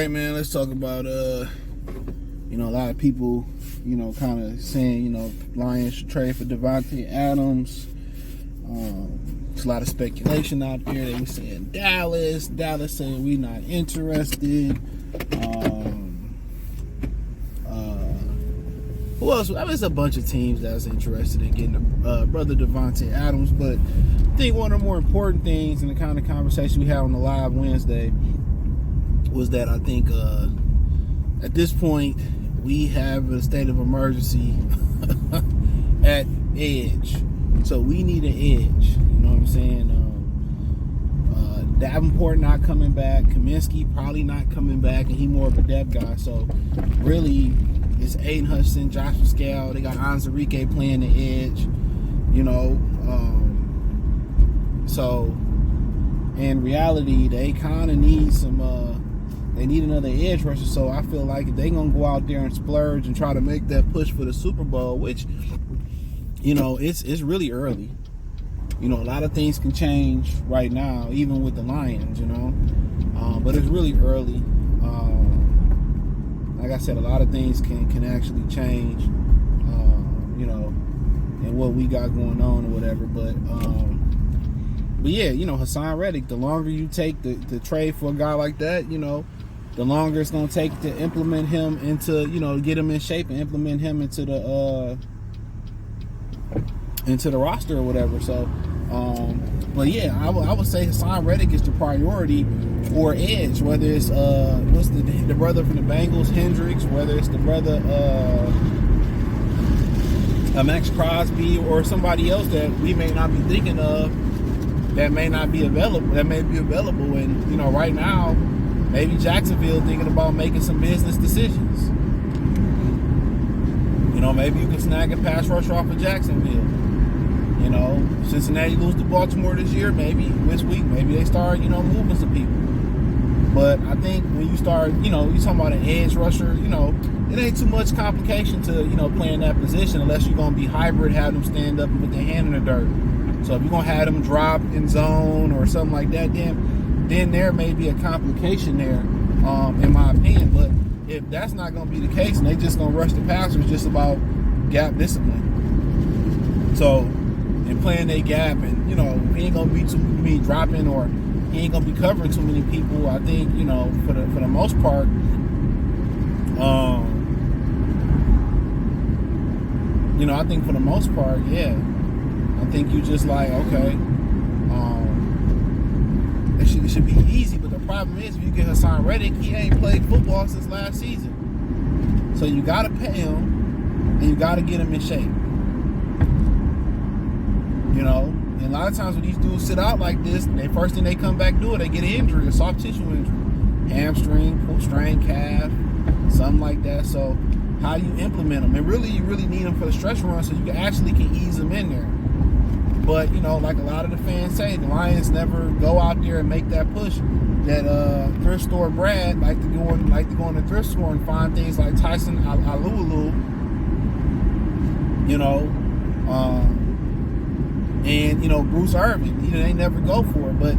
right, man, let's talk about a lot of people, kind of saying, Lions should trade for Davante Adams. There's a lot of speculation out there. They were saying Dallas saying we not interested. Who else? I mean, there's a bunch of teams that's interested in getting brother Davante Adams, but I think one of the more important things in the kind of conversation we had on the live Wednesday was that I think at this point we have a state of emergency at edge. So we need an edge. You know what I'm saying? Davenport not coming back. Kaminsky probably not coming back, and he more of a depth guy. So really, it's Aiden Hudson, Josh Pascal. They got Anzarike playing the edge. So in reality, they kind of need some. They need another edge rusher. So I feel like if they're gonna go out there and splurge and try to make that push for the Super Bowl, which it's really early. A lot of things can change right now, even with the Lions. But it's really early. Like I said, a lot of things can actually change. And what we got going on or whatever. But yeah, Hassan Redick. The longer you take the trade for a guy like that, the longer it's gonna take to implement him into, get him in shape and implement him into the roster or whatever. So, but yeah, I would say Hassan Redick is the priority for edge. Whether it's what's the brother from the Bengals, Hendricks, whether it's the brother Max Crosby or somebody else that we may not be thinking of that may not be available. That may be available, and right now, maybe Jacksonville thinking about making some business decisions. Maybe you can snag a pass rush off of Jacksonville. Cincinnati lose to Baltimore this year, maybe this week, maybe they start, moving some people. But I think when you start, you talking about an edge rusher, it ain't too much complication to, playing that position unless you're going to be hybrid, have them stand up and put their hand in the dirt. So if you're going to have them drop in zone or something like that, then there may be a complication there, in my opinion. But if that's not going to be the case and they just going to rush the passer, it's just about gap discipline. So, in playing a gap and, he ain't going to be too many dropping or he ain't going to be covering too many people, I think, for the most part, I think for the most part, yeah. I think you just like, okay, it should be easy, but the problem is if you get Hassan Redick, he ain't played football since last season. So you got to pay him and you got to get him in shape. And a lot of times when these dudes sit out like this, the first thing they come back do it, they get an injury, a soft tissue injury, hamstring, pull strain, calf, something like that. So how do you implement them? And really, you really need them for the stretch run so you actually can ease them in there. But, like a lot of the fans say, the Lions never go out there and make that push that thrift store Brad like to go in the thrift store and find things like Tyson Alualu, and Bruce Irvin. They never go for it, but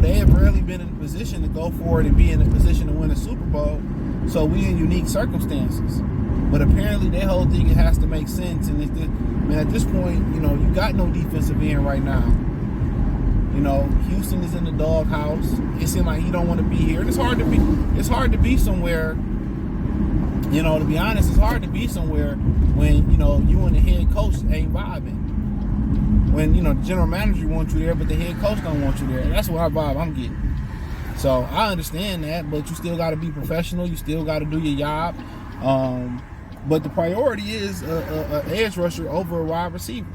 they have rarely been in a position to go for it and be in a position to win a Super Bowl. So we in unique circumstances. But apparently their whole thing, it has to make sense. And at this point, you got no defensive end right now. Houston is in the doghouse. It seems like he don't want to be here. And it's hard to be somewhere. To be honest, it's hard to be somewhere when you and the head coach ain't vibing. When the general manager wants you there, but the head coach don't want you there. That's what vibe I'm getting. So I understand that, but you still got to be professional. You still got to do your job. But the priority is a edge rusher over a wide receiver.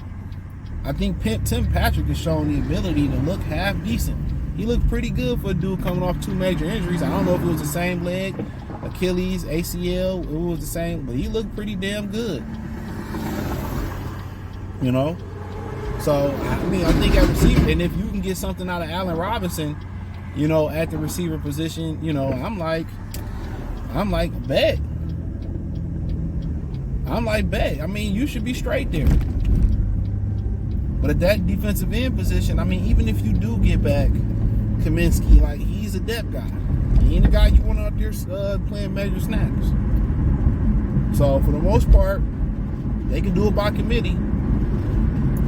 I think Tim Patrick has shown the ability to look half decent. He looked pretty good for a dude coming off 2 major injuries. I don't know if it was the same leg, Achilles, ACL, it was the same, but he looked pretty damn good. So, I think at receiver, and if you can get something out of Allen Robinson, at the receiver position, I'm like, bet. I mean, you should be straight there. But at that defensive end position, I mean, even if you do get back Kaminsky, like, he's a depth guy. He ain't the guy you want out there playing measure snaps. So for the most part, they can do it by committee.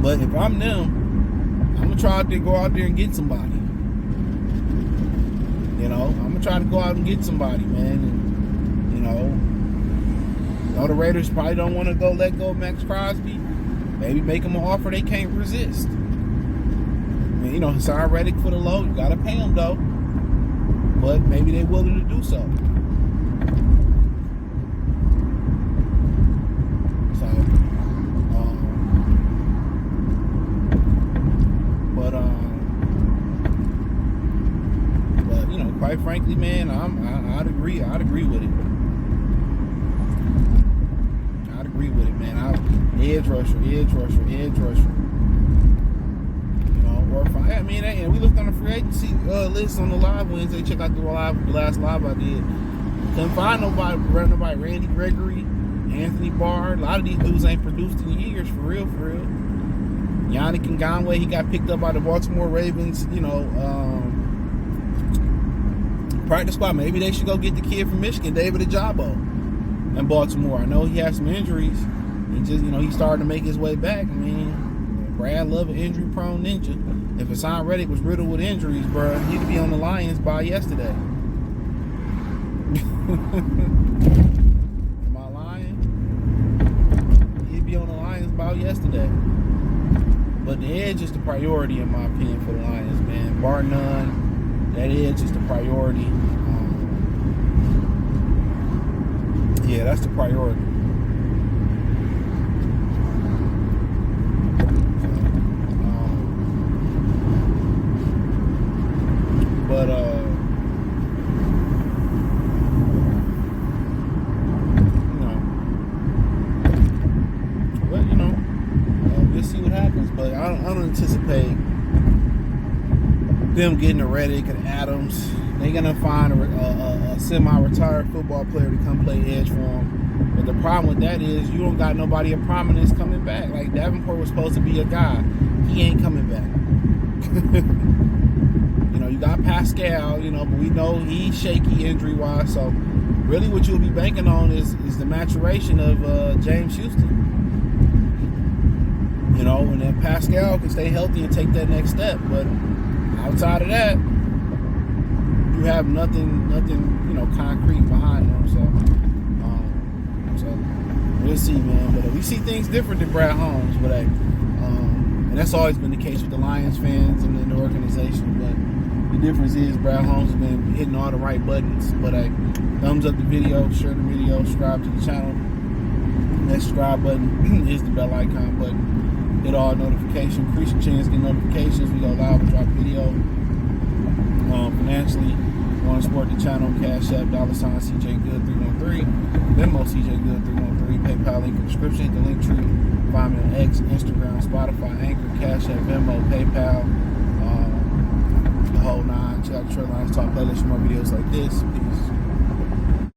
But if I'm them, I'm gonna try to go out there and get somebody. You know, I'm gonna try to go out and get somebody, man. And you know, the Raiders probably don't want to let go of Max Crosby. Maybe make them an offer they can't resist. I mean, you know, Hassan Redick for the low, you gotta pay him though. But maybe they're willing to do so. But you know, quite frankly, man, I'd agree. I'd agree with it. I'd agree with it, man. Edge rusher. You know, or if I mean, and we looked on the free agency list on the live Wednesday. Check out the last live I did. Couldn't find nobody. Randy Gregory, Anthony Barr. A lot of these dudes ain't produced in years, for real. Yannick Ngakoue, he got picked up by the Baltimore Ravens, you know, practice squad. Maybe they should go get the kid from Michigan, David Ajabo, in Baltimore. I know he had some injuries. He just, you know, he started to make his way back. I mean, Brad Love, an injury-prone ninja. If Hassan Redick was riddled with injuries, bro, he'd be on the Lions by yesterday. Am I lying? He'd be on the Lions by yesterday. But the edge is the priority, in my opinion, for the Lions, man. Bar none, that edge is the priority. Yeah, that's the priority. We'll see what happens. But I don't anticipate them getting a Redick and Adams. They're gonna find a semi-retired football player to come play edge for them. But the problem with that is you don't got nobody of prominence coming back. Like Davenport was supposed to be a guy. He ain't coming back. You know, you got Pascal, you know, but we know he's shaky injury-wise. So really what you'll be banking on is the maturation of James Houston. You know, and then Pascal can stay healthy and take that next step. But outside of that, you have nothing, you know, concrete behind them. So we'll see, man. But we see things different than Brad Holmes. But and that's always been the case with the Lions fans and the organization. But the difference is Brad Holmes has been hitting all the right buttons. But thumbs up the video, share the video, subscribe to the channel. That subscribe button is the bell icon button. Hit all notifications, increase your chance to get notifications. We go live and drop video. Financially, you want to support the channel, Cash App, $CJGood313, Venmo CJGood313, PayPal link in the description, hit the link tree. Find me on X, Instagram, Spotify, Anchor, Cash App, Venmo, PayPal, the whole nine. Check out the Trey Lions Talk playlist for more videos like this. Peace.